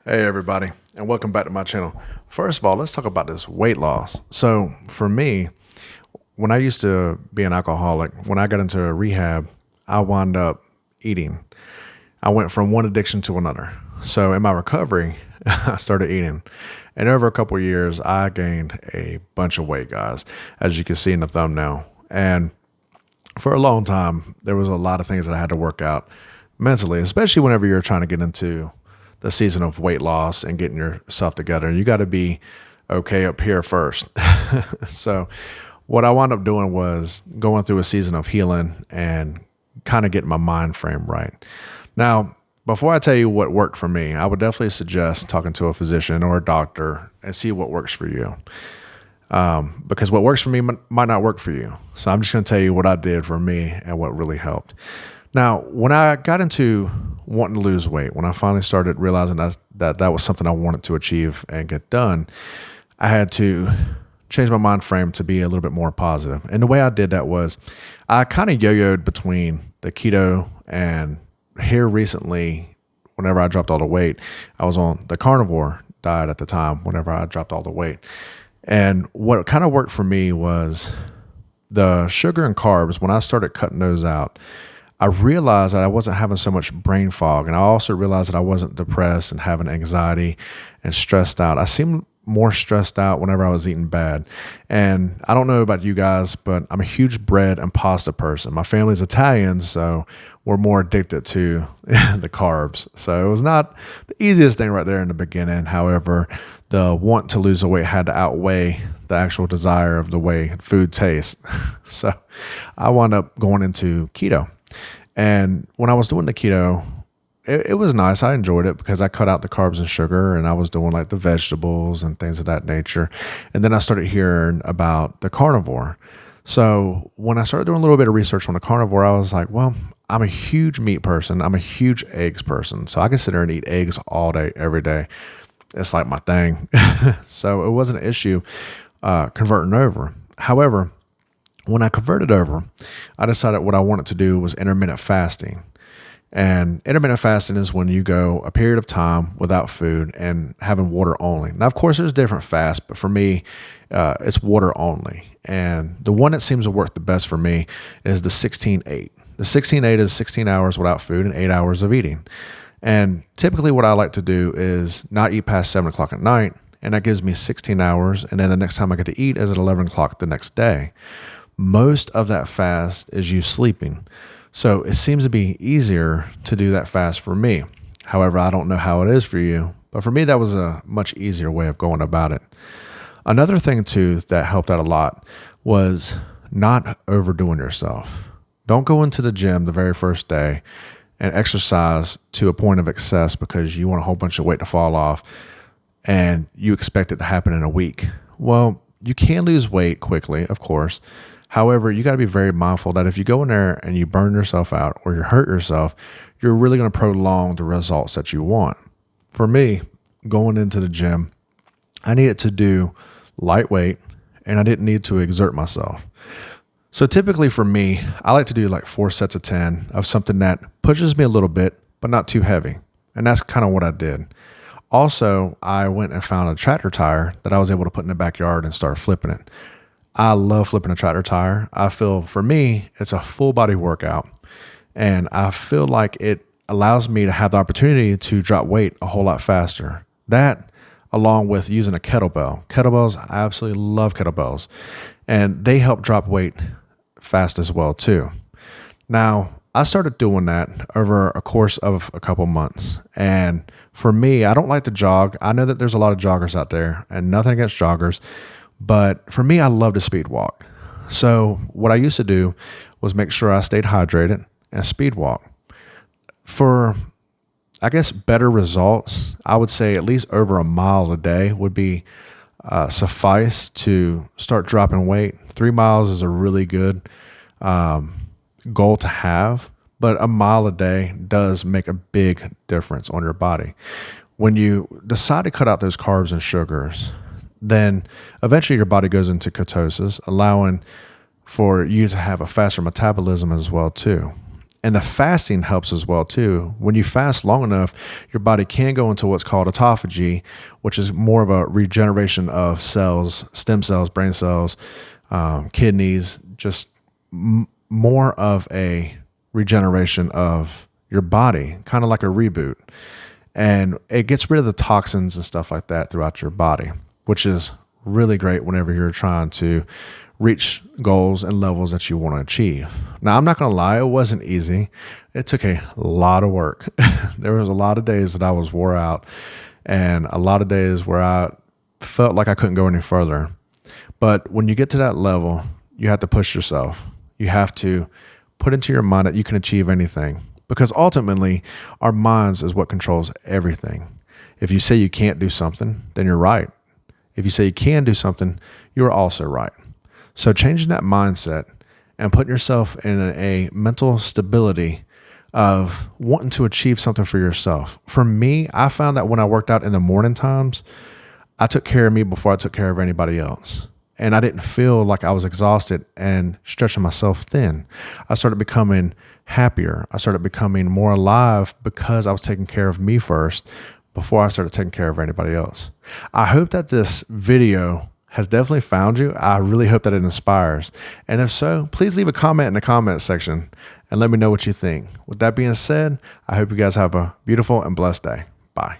Hey everybody, and welcome back to my channel. First of all, let's talk about this weight loss. So for me, when I used to be an alcoholic, when I got into a rehab, I wound up eating. I went from one addiction to another. So in my recovery, I started eating. And over a couple of years, I gained a bunch of weight, guys, as you can see in the thumbnail. And for a long time, there was a lot of things that I had to work out mentally, especially whenever you're trying to get into the season of weight loss and getting yourself together. You got to be okay up here first. So what I wound up doing was going through a season of healing and kind of getting my mind frame right. Now, before I tell you what worked for me, I would definitely suggest talking to a physician or a doctor and see what works for you. Because what works for me might not work for you. So I'm just going to tell you what I did for me and what really helped. Now, when I got into wanting to lose weight, when I finally started realizing that was something I wanted to achieve and get done, I had to change my mind frame to be a little bit more positive. And the way I did that was I kind of yo-yoed between the keto and here recently, whenever I dropped all the weight, I was on the carnivore diet at the time, whenever I dropped all the weight. And what kind of worked for me was the sugar and carbs. When I started cutting those out, I realized that I wasn't having so much brain fog. And I also realized that I wasn't depressed and having anxiety and stressed out. I seemed more stressed out whenever I was eating bad. And I don't know about you guys, but I'm a huge bread and pasta person. My family's Italian, so we're more addicted to the carbs. So it was not the easiest thing right there in the beginning. However, the want to lose the weight had to outweigh the actual desire of the way food tastes. So I wound up going into keto. And when I was doing the keto, it was nice. I enjoyed it because I cut out the carbs and sugar and I was doing like the vegetables and things of that nature. And then I started hearing about the carnivore. So when I started doing a little bit of research on the carnivore, I was like, well, I'm a huge meat person. I'm a huge eggs person. So I can sit there and eat eggs all day, every day. It's like my thing. So it wasn't an issue converting over. However, when I converted over, I decided what I wanted to do was intermittent fasting. And intermittent fasting is when you go a period of time without food and having water only. Now, of course, there's different fasts, but for me, it's water only. And the one that seems to work the best for me is the 16-8. The 16-8 is 16 hours without food and 8 hours of eating. And typically what I like to do is not eat past 7 o'clock at night, and that gives me 16 hours. And then the next time I get to eat is at 11 o'clock the next day. Most of that fast is you sleeping. So it seems to be easier to do that fast for me. However, I don't know how it is for you, but for me, that was a much easier way of going about it. Another thing too that helped out a lot was not overdoing yourself. Don't go into the gym the very first day and exercise to a point of excess because you want a whole bunch of weight to fall off and you expect it to happen in a week. Well, you can lose weight quickly, of course. However, you got to be very mindful that if you go in there and you burn yourself out or you hurt yourself, you're really going to prolong the results that you want. For me, going into the gym, I needed to do lightweight and I didn't need to exert myself. So typically for me, I like to do like 4 sets of 10 of something that pushes me a little bit, but not too heavy. And that's kind of what I did. Also, I went and found a tractor tire that I was able to put in the backyard and start flipping it. I love flipping a tractor tire. I feel for me, it's a full body workout. And I feel like it allows me to have the opportunity to drop weight a whole lot faster. That along with using a kettlebell. Kettlebells, I absolutely love kettlebells. And they help drop weight fast as well too. Now, I started doing that over a course of a couple months. And for me, I don't like to jog. I know that there's a lot of joggers out there and nothing against joggers. But for me, I love to speed walk. So what I used to do was make sure I stayed hydrated and speed walk. For, I guess, better results, I would say at least over a mile a day would be suffice to start dropping weight. 3 miles is a really good goal to have, but a mile a day does make a big difference on your body. When you decide to cut out those carbs and sugars, then eventually your body goes into ketosis, allowing for you to have a faster metabolism as well too. And the fasting helps as well too. When you fast long enough, your body can go into what's called autophagy, which is more of a regeneration of cells, stem cells, brain cells, kidneys, just more of a regeneration of your body, kind of like a reboot. And it gets rid of the toxins and stuff like that throughout your body, which is really great whenever you're trying to reach goals and levels that you want to achieve. Now, I'm not going to lie, it wasn't easy. It took a lot of work. There was a lot of days that I was wore out and a lot of days where I felt like I couldn't go any further. But when you get to that level, you have to push yourself. You have to put into your mind that you can achieve anything, because ultimately our minds is what controls everything. If you say you can't do something, then you're right. If you say you can do something, you're also right. So changing that mindset and putting yourself in a mental stability of wanting to achieve something for yourself. For me, I found that when I worked out in the morning times, I took care of me before I took care of anybody else. And I didn't feel like I was exhausted and stretching myself thin. I started becoming happier. I started becoming more alive because I was taking care of me first before I started taking care of anybody else. I hope that this video has definitely found you. I really hope that it inspires. And if so, please leave a comment in the comment section and let me know what you think. With that being said, I hope you guys have a beautiful and blessed day. Bye.